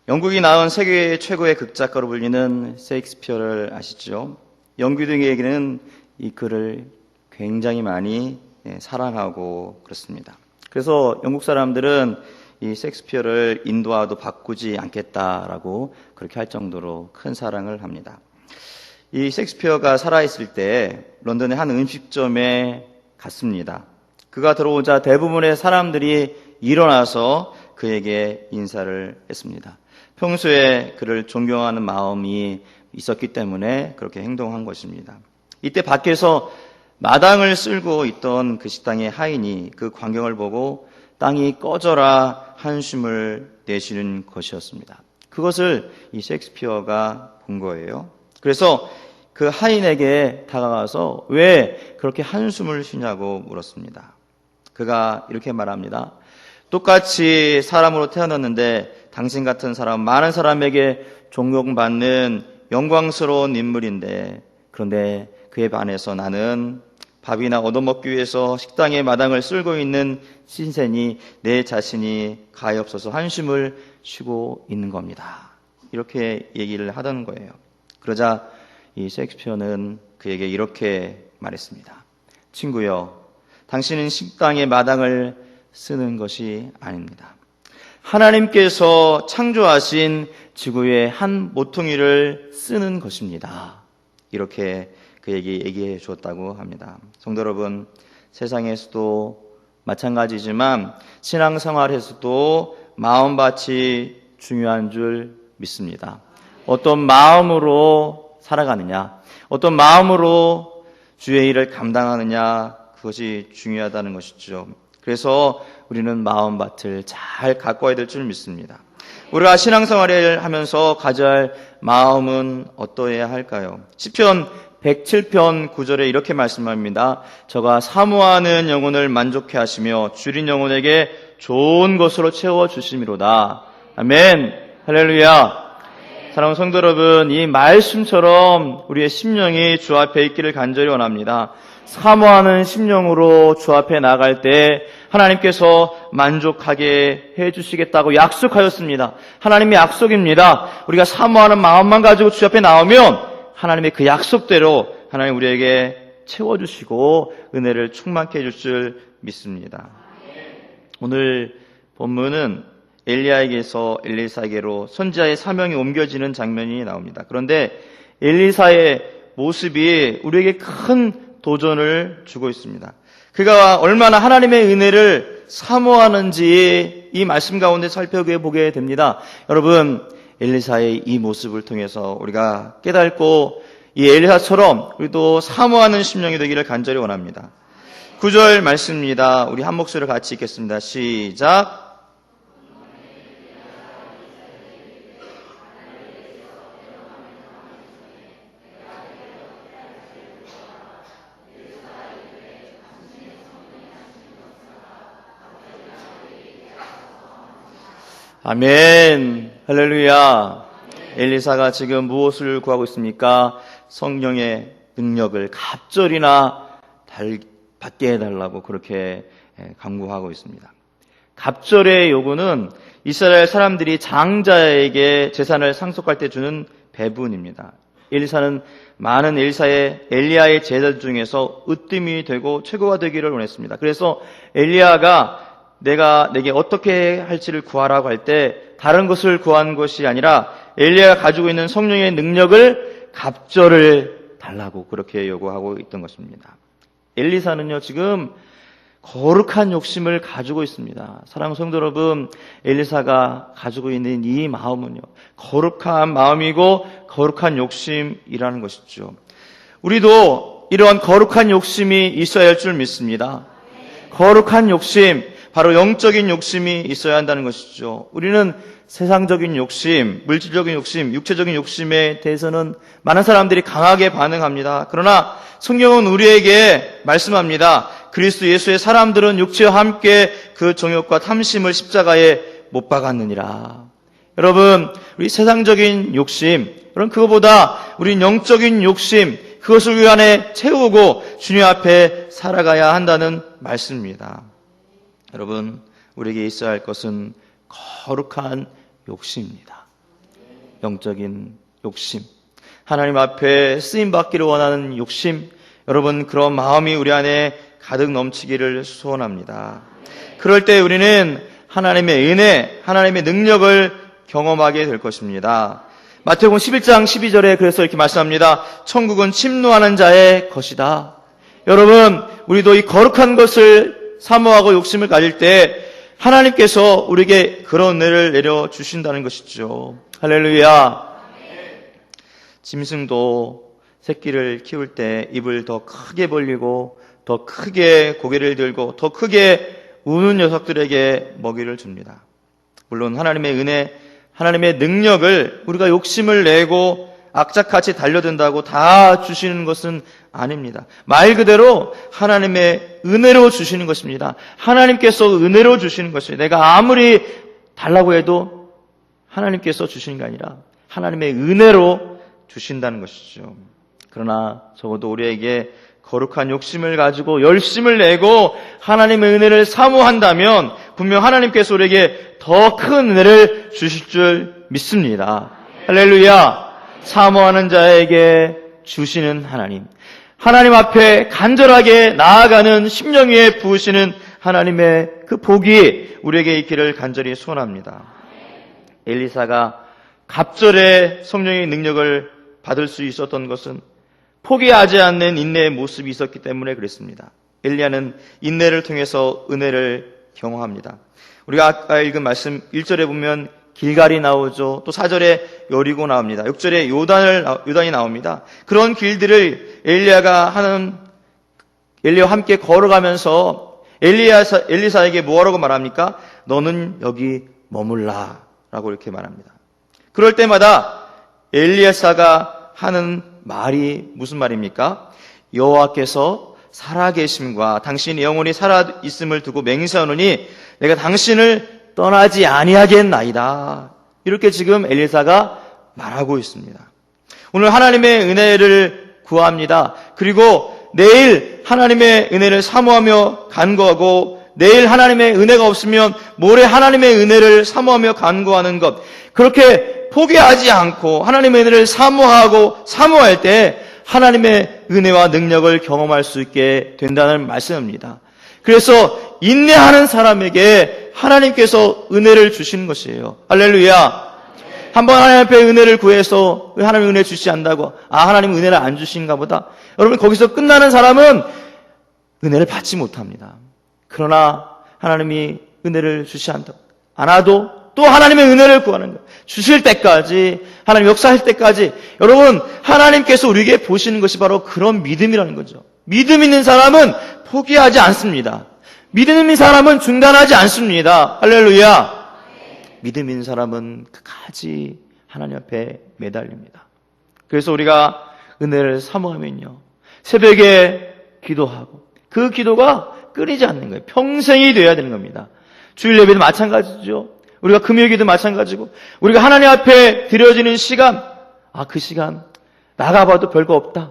영국이 낳은 세계 최고의 극작가로 불리는 셰익스피어를 아시죠? 영국인에게는 이 글을 굉장히 많이 사랑하고 그렇습니다. 그래서 영국 사람들은 이 셰익스피어를 인도와도 바꾸지 않겠다라고 그렇게 할 정도로 큰 사랑을 합니다. 이 셰익스피어가 살아있을 때 런던의 한 음식점에 갔습니다. 그가 들어오자 대부분의 사람들이 일어나서 그에게 인사를 했습니다. 평소에 그를 존경하는 마음이 있었기 때문에 그렇게 행동한 것입니다. 이때 밖에서 마당을 쓸고 있던 그 식당의 하인이 그 광경을 보고 땅이 꺼져라 한숨을 내쉬는 것이었습니다. 그것을 이 셰익스피어가 본 거예요. 그래서 그 하인에게 다가가서 왜 그렇게 한숨을 쉬냐고 물었습니다. 그가 이렇게 말합니다. 똑같이 사람으로 태어났는데 당신 같은 사람, 많은 사람에게 존경받는 영광스러운 인물인데, 그런데 그에 반해서 나는 밥이나 얻어먹기 위해서 식당의 마당을 쓸고 있는 신세니 내 자신이 가엾어서 한숨을 쉬고 있는 겁니다. 이렇게 얘기를 하던 거예요. 그러자 이 셰익스피어는 그에게 이렇게 말했습니다. 친구여, 당신은 식당의 마당을 쓰는 것이 아닙니다. 하나님께서 창조하신 지구의 한 모퉁이를 쓰는 것입니다. 이렇게 그에게 얘기해 주었다고 합니다. 성도 여러분, 세상에서도 마찬가지지만 신앙생활에서도 마음밭이 중요한 줄 믿습니다. 어떤 마음으로 살아가느냐, 어떤 마음으로 주의 일을 감당하느냐, 그것이 중요하다는 것이죠. 그래서 우리는 마음밭을 잘 가꿔야 될 줄 믿습니다. 우리가 신앙생활을 하면서 가져야 할 마음은 어떠해야 할까요? 시편 107편 9절에 이렇게 말씀합니다. 저가 사모하는 영혼을 만족해 하시며 줄인 영혼에게 좋은 것으로 채워주심이로다. 아멘. 할렐루야. 사랑하는 성도 여러분, 이 말씀처럼 우리의 심령이 주 앞에 있기를 간절히 원합니다. 사모하는 심령으로 주 앞에 나갈 때 하나님께서 만족하게 해주시겠다고 약속하였습니다. 하나님의 약속입니다. 우리가 사모하는 마음만 가지고 주 앞에 나오면 하나님의 그 약속대로 하나님 우리에게 채워주시고 은혜를 충만케 해줄 줄 믿습니다. 오늘 본문은 엘리야에게서 엘리사에게로 선지자의 사명이 옮겨지는 장면이 나옵니다. 그런데 엘리사의 모습이 우리에게 큰 도전을 주고 있습니다. 그가 얼마나 하나님의 은혜를 사모하는지 이 말씀 가운데 살펴보게 됩니다. 여러분, 엘리사의 이 모습을 통해서 우리가 깨닫고 이 엘리사처럼 우리도 사모하는 심령이 되기를 간절히 원합니다. 9절 말씀입니다. 우리 한 목소리로 같이 읽겠습니다. 시작. 아멘. 할렐루야. 엘리사가 지금 무엇을 구하고 있습니까? 성령의 능력을 갑절이나 받게 해달라고 그렇게 간구하고 있습니다. 갑절의 요구는 이스라엘 사람들이 장자에게 재산을 상속할 때 주는 배분입니다. 엘리사는 많은 엘리야의 제자들 중에서 으뜸이 되고 최고가 되기를 원했습니다. 그래서 엘리야가 내가 내게 어떻게 할지를 구하라고 할 때 다른 것을 구한 것이 아니라 엘리야가 가지고 있는 성령의 능력을 갑절을 달라고 그렇게 요구하고 있던 것입니다. 엘리사는요 지금 거룩한 욕심을 가지고 있습니다. 사랑하는 성도 여러분, 엘리사가 가지고 있는 이 마음은요 거룩한 마음이고 거룩한 욕심이라는 것이죠. 우리도 이러한 거룩한 욕심이 있어야 할 줄 믿습니다. 거룩한 욕심, 바로 영적인 욕심이 있어야 한다는 것이죠. 우리는 세상적인 욕심, 물질적인 욕심, 육체적인 욕심에 대해서는 많은 사람들이 강하게 반응합니다. 그러나 성경은 우리에게 말씀합니다. 그리스도 예수의 사람들은 육체와 함께 그 정욕과 탐심을 십자가에 못 박았느니라. 여러분, 우리 세상적인 욕심, 그럼 그거보다 우리 영적인 욕심, 그것을 우리 안에 채우고 주님 앞에 살아가야 한다는 말씀입니다. 여러분, 우리에게 있어야 할 것은 거룩한 욕심입니다. 영적인 욕심, 하나님 앞에 쓰임받기를 원하는 욕심, 여러분 그런 마음이 우리 안에 가득 넘치기를 소원합니다. 그럴 때 우리는 하나님의 은혜, 하나님의 능력을 경험하게 될 것입니다. 마태복음 11장 12절에 그래서 이렇게 말씀합니다. 천국은 침노하는 자의 것이다. 여러분, 우리도 이 거룩한 것을 사모하고 욕심을 가질 때 하나님께서 우리에게 그런 은혜를 내려주신다는 것이죠. 할렐루야. 짐승도 새끼를 키울 때 입을 더 크게 벌리고 더 크게 고개를 들고 더 크게 우는 녀석들에게 먹이를 줍니다. 물론 하나님의 은혜, 하나님의 능력을 우리가 욕심을 내고 악착같이 달려든다고 다 주시는 것은 아닙니다. 말 그대로 하나님의 은혜로 주시는 것입니다. 하나님께서 은혜로 주시는 것이에요. 내가 아무리 달라고 해도 하나님께서 주시는 게 아니라 하나님의 은혜로 주신다는 것이죠. 그러나 적어도 우리에게 거룩한 욕심을 가지고 열심을 내고 하나님의 은혜를 사모한다면 분명 하나님께서 우리에게 더 큰 은혜를 주실 줄 믿습니다. 할렐루야. 사모하는 자에게 주시는 하나님, 하나님 앞에 간절하게 나아가는 심령 위에 부으시는 하나님의 그 복이 우리에게 있기를 간절히 소원합니다. 엘리사가 갑절에 성령의 능력을 받을 수 있었던 것은 포기하지 않는 인내의 모습이 있었기 때문에 그랬습니다. 엘리야는 인내를 통해서 은혜를 경험합니다. 우리가 아까 읽은 말씀 1절에 보면 길갈이 나오죠. 또 4절에 여리고 나옵니다. 6절에 요단이 나옵니다. 그런 길들을 엘리야와 함께 걸어가면서 엘리사에게 뭐라고 말합니까? 너는 여기 머물라 라고 이렇게 말합니다. 그럴 때마다 엘리야가 하는 말이 무슨 말입니까? 여호와께서 살아계심과 당신이 영원히 살아있음을 두고 맹세하노니 내가 당신을 떠나지 아니하겠나이다. 이렇게 지금 엘리사가 말하고 있습니다. 오늘 하나님의 은혜를 구합니다. 그리고 내일 하나님의 은혜를 사모하며 간구하고 내일 하나님의 은혜가 없으면 모레 하나님의 은혜를 사모하며 간구하는 것, 그렇게 포기하지 않고 하나님의 은혜를 사모할 때 하나님의 은혜와 능력을 경험할 수 있게 된다는 말씀입니다. 그래서 인내하는 사람에게 하나님께서 은혜를 주시는 것이에요. 할렐루야. 한번 하나님 앞에 은혜를 구해서 왜 하나님 은혜 주시지 않는다고, 하나님 은혜를 안 주신가 보다. 여러분, 거기서 끝나는 사람은 은혜를 받지 못합니다. 그러나 하나님이 은혜를 주시지 않아도 또 하나님의 은혜를 구하는 거예요. 주실 때까지, 하나님 역사할 때까지. 여러분, 하나님께서 우리에게 보시는 것이 바로 그런 믿음이라는 거죠. 믿음 있는 사람은 포기하지 않습니다. 믿음 있는 사람은 중단하지 않습니다. 할렐루야. 믿음 있는 사람은 끝까지 하나님 앞에 매달립니다. 그래서 우리가 은혜를 사모하면요, 새벽에 기도하고 그 기도가 끊이지 않는 거예요. 평생이 되어야 되는 겁니다. 주일 예배도 마찬가지죠. 우리가 금요일기도 마찬가지고 우리가 하나님 앞에 드려지는 시간, 그 시간 나가봐도 별거 없다.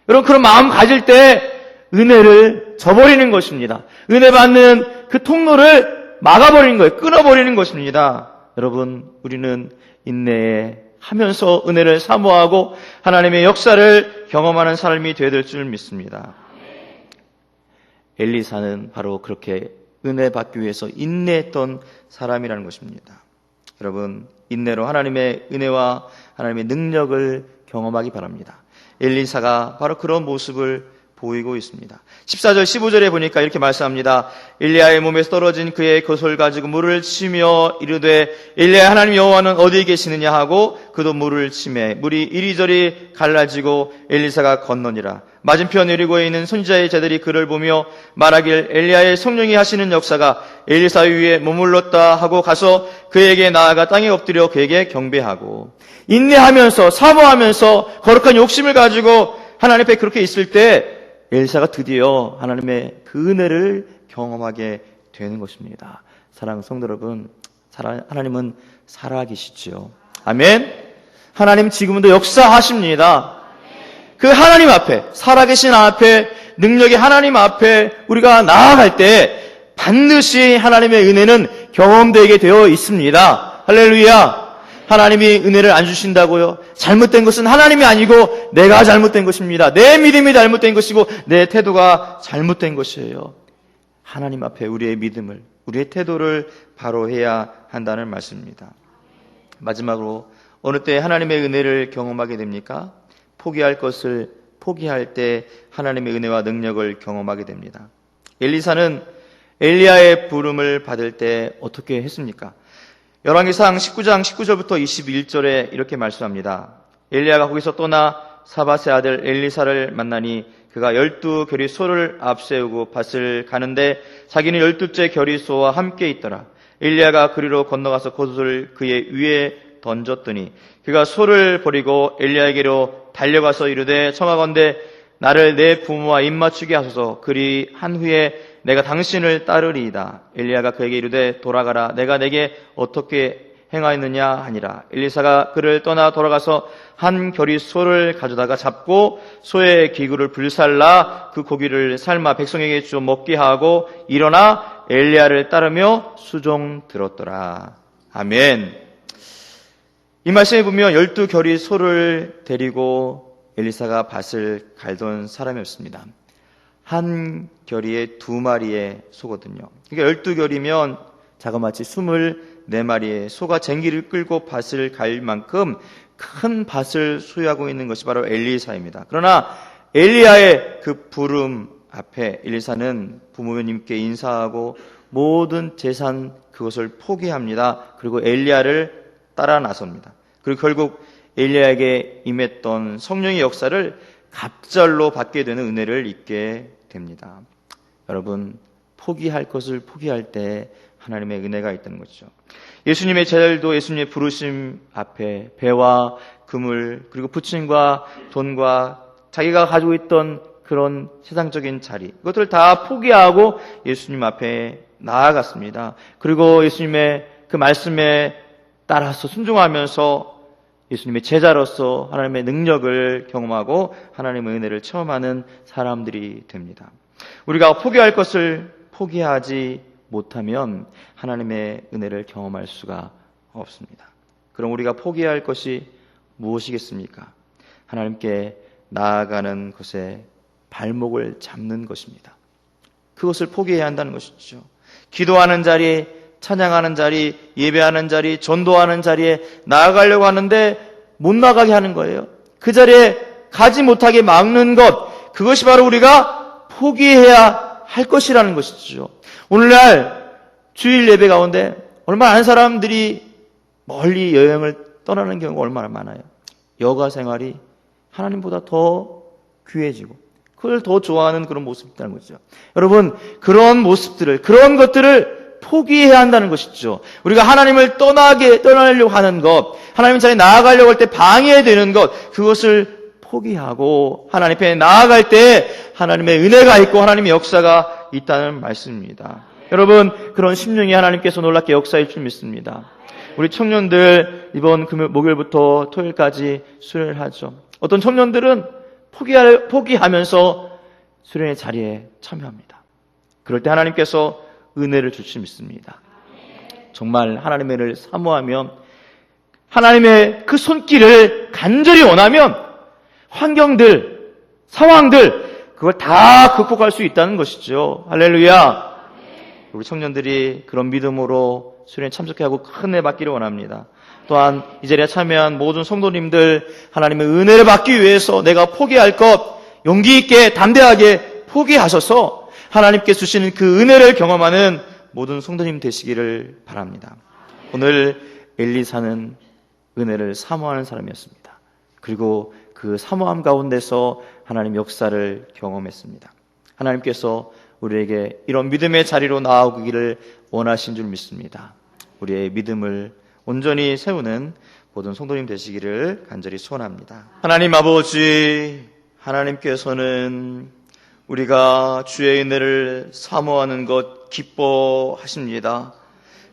여러분, 그런 마음 가질 때 은혜를 저버리는 것입니다. 은혜 받는 그 통로를 막아버리는 거예요. 끊어버리는 것입니다. 여러분, 우리는 인내하면서 은혜를 사모하고 하나님의 역사를 경험하는 삶이 되어야 될 줄 믿습니다. 엘리사는 바로 그렇게 은혜 받기 위해서 인내했던 사람이라는 것입니다. 여러분, 인내로 하나님의 은혜와 하나님의 능력을 경험하기 바랍니다. 엘리사가 바로 그런 모습을 보이고 있습니다. 14절 15절에 보니까 이렇게 말씀합니다. 엘리야의 몸에서 떨어진 그의 겉을 가지고 물을 치며 이르되 엘리야 하나님 여호와는 어디에 계시느냐 하고 그도 물을 치매 물이 이리저리 갈라지고 엘리사가 건너니라. 맞은편 여리고에 있는 선지자의 자들이 그를 보며 말하길 엘리야의 성령이 하시는 역사가 엘리사 위에 머물렀다 하고 가서 그에게 나아가 땅에 엎드려 그에게 경배하고. 인내하면서 사모하면서 거룩한 욕심을 가지고 하나님 앞에 그렇게 있을 때 엘리사가 드디어 하나님의 그 은혜를 경험하게 되는 것입니다. 사랑하는 성도 여러분, 하나님은 살아계시지요. 아멘. 하나님 지금도 역사하십니다. 그 하나님 앞에, 살아계신 앞에, 능력의 하나님 앞에 우리가 나아갈 때 반드시 하나님의 은혜는 경험되게 되어 있습니다. 할렐루야. 하나님이 은혜를 안 주신다고요? 잘못된 것은 하나님이 아니고 내가 잘못된 것입니다. 내 믿음이 잘못된 것이고 내 태도가 잘못된 것이에요. 하나님 앞에 우리의 믿음을, 우리의 태도를 바로 해야 한다는 말씀입니다. 마지막으로 어느 때 하나님의 은혜를 경험하게 됩니까? 포기할 것을 포기할 때 하나님의 은혜와 능력을 경험하게 됩니다. 엘리사는 엘리야의 부름을 받을 때 어떻게 했습니까? 열왕기상 19장 19절부터 21절에 이렇게 말씀합니다. 엘리야가 거기서 떠나 사밧의 아들 엘리사를 만나니 그가 12겨리 소를 앞세우고 밭을 가는데 자기는 12째 겨리 소와 함께 있더라. 엘리야가 그리로 건너가서 겉옷을 그의 위에 던졌더니 그가 소를 버리고 엘리야에게로 달려가서 이르되 청하건대 나를 내 부모와 입맞추게 하소서. 그리 한 후에 내가 당신을 따르리이다. 엘리야가 그에게 이르되 돌아가라. 내가 내게 어떻게 행하였느냐 하니라. 엘리사가 그를 떠나 돌아가서 한 겨리 소를 가져다가 잡고 소의 기구를 불살라 그 고기를 삶아 백성에게 주어 먹게 하고 일어나 엘리야를 따르며 수종 들었더라. 아멘. 이 말씀에 보면 12겨리 소를 데리고 엘리사가 밭을 갈던 사람이었습니다. 한 겨리에 2마리의 소거든요. 그러니까 12겨리면 자그마치 24마리의 소가 쟁기를 끌고 밭을 갈 만큼 큰 밭을 소유하고 있는 것이 바로 엘리사입니다. 그러나 엘리야의 그 부름 앞에 엘리사는 부모님께 인사하고 모든 재산 그것을 포기합니다. 그리고 엘리야를 따라 나섭니다. 그리고 결국 엘리야에게 임했던 성령의 역사를 갑절로 받게 되는 은혜를 입게 됩니다. 여러분, 포기할 것을 포기할 때 하나님의 은혜가 있다는 것이죠. 예수님의 제자들도 예수님의 부르심 앞에 배와 그물 그리고 부친과 돈과 자기가 가지고 있던 그런 세상적인 자리 이것들을 다 포기하고 예수님 앞에 나아갔습니다. 그리고 예수님의 그 말씀에 따라서 순종하면서 예수님의 제자로서 하나님의 능력을 경험하고 하나님의 은혜를 체험하는 사람들이 됩니다. 우리가 포기할 것을 포기하지 못하면 하나님의 은혜를 경험할 수가 없습니다. 그럼 우리가 포기할 것이 무엇이겠습니까? 하나님께 나아가는 것에 발목을 잡는 것입니다. 그것을 포기해야 한다는 것이죠. 기도하는 자리, 찬양하는 자리, 예배하는 자리, 전도하는 자리에 나아가려고 하는데 못 나가게 하는 거예요. 그 자리에 가지 못하게 막는 것, 그것이 바로 우리가 포기해야 할 것이라는 것이죠. 오늘날 주일 예배 가운데 얼마나 많은 사람들이 멀리 여행을 떠나는 경우가 얼마나 많아요. 여가 생활이 하나님보다 더 귀해지고 그걸 더 좋아하는 그런 모습이라는 거죠. 여러분, 그런 모습들을, 그런 것들을 포기해야 한다는 것이죠. 우리가 하나님을 떠나려고 하는 것, 하나님 자리에 나아가려고 할 때 방해되는 것, 그것을 포기하고 하나님 앞에 나아갈 때 하나님의 은혜가 있고 하나님의 역사가 있다는 말씀입니다. 여러분, 그런 심령이 하나님께서 놀랍게 역사일 줄 믿습니다. 우리 청년들 이번 목요일부터 토요일까지 수련을 하죠. 어떤 청년들은 포기하면서 수련의 자리에 참여합니다. 그럴 때 하나님께서 은혜를 줄 줄 믿습니다. 정말 하나님의 은혜를 사모하면, 하나님의 그 손길을 간절히 원하면 환경들, 상황들 그걸 다 극복할 수 있다는 것이죠. 할렐루야. 우리 청년들이 그런 믿음으로 수련에 참석하고 큰 은혜 받기를 원합니다. 또한 이 자리에 참여한 모든 성도님들, 하나님의 은혜를 받기 위해서 내가 포기할 것 용기 있게 담대하게 포기하셔서 하나님께 주시는 그 은혜를 경험하는 모든 성도님 되시기를 바랍니다. 오늘 엘리사는 은혜를 사모하는 사람이었습니다. 그리고 그 사모함 가운데서 하나님 역사를 경험했습니다. 하나님께서 우리에게 이런 믿음의 자리로 나아오기를 원하신 줄 믿습니다. 우리의 믿음을 온전히 세우는 모든 성도님 되시기를 간절히 소원합니다. 하나님 아버지, 하나님께서는 우리가 주의 은혜를 사모하는 것 기뻐하십니다.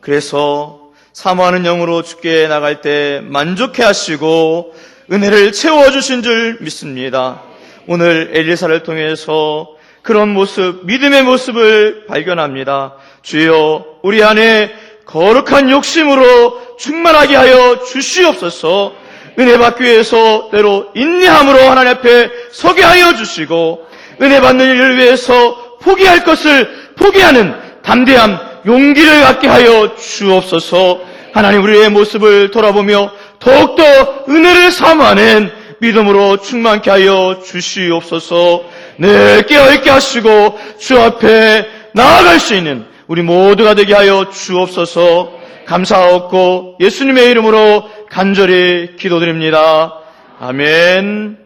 그래서 사모하는 영으로 주께 나갈 때 만족해 하시고 은혜를 채워주신 줄 믿습니다. 오늘 엘리사를 통해서 그런 모습, 믿음의 모습을 발견합니다. 주여, 우리 안에 거룩한 욕심으로 충만하게 하여 주시옵소서. 은혜 받기 위해서 때로 인내함으로 하나님 앞에 서게 하여 주시고, 은혜 받는 일을 위해서 포기할 것을 포기하는 담대함, 용기를 갖게 하여 주옵소서. 하나님, 우리의 모습을 돌아보며 더욱더 은혜를 사모하는 믿음으로 충만케 하여 주시옵소서. 늘 깨어있게 하시고 주 앞에 나아갈 수 있는 우리 모두가 되게 하여 주옵소서. 감사하옵고 예수님의 이름으로 간절히 기도드립니다. 아멘.